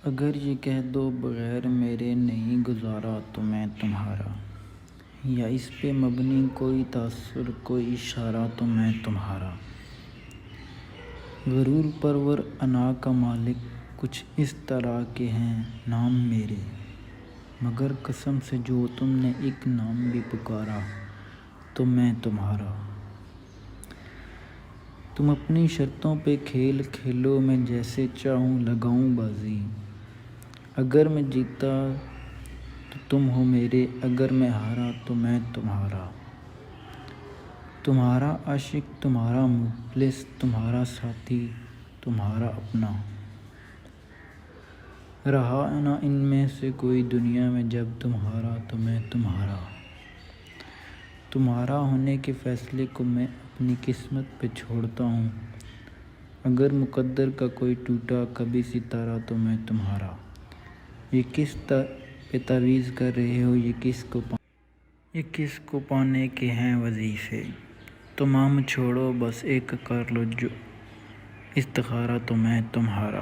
اگر یہ کہہ دو بغیر میرے نہیں گزارا تو میں تمہارا، یا اس پہ مبنی کوئی تاثر کوئی اشارہ تو میں تمہارا۔ غرور پرور انا کا مالک کچھ اس طرح کے ہیں نام میرے، مگر قسم سے جو تم نے ایک نام بھی پکارا تو میں تمہارا۔ تم اپنی شرطوں پہ کھیل کھیلو میں جیسے چاہوں لگاؤں بازی، اگر میں جیتا تو تم ہو میرے، اگر میں ہارا تو میں تمہارا۔ تمہارا عاشق تمہارا مفلس تمہارا ساتھی تمہارا اپنا، رہا نہ ان میں سے کوئی دنیا میں جب تمہارا تو میں تمہارا۔ تمہارا ہونے کے فیصلے کو میں اپنی قسمت پہ چھوڑتا ہوں، اگر مقدر کا کوئی ٹوٹا کبھی ستارہ تو میں تمہارا۔ یہ کس پہ تعویذ کر رہے ہو، یہ کس کو پانے کے ہیں وظیفے، تمام چھوڑو بس ایک کر لو جو استخارہ تو میں تمہارا۔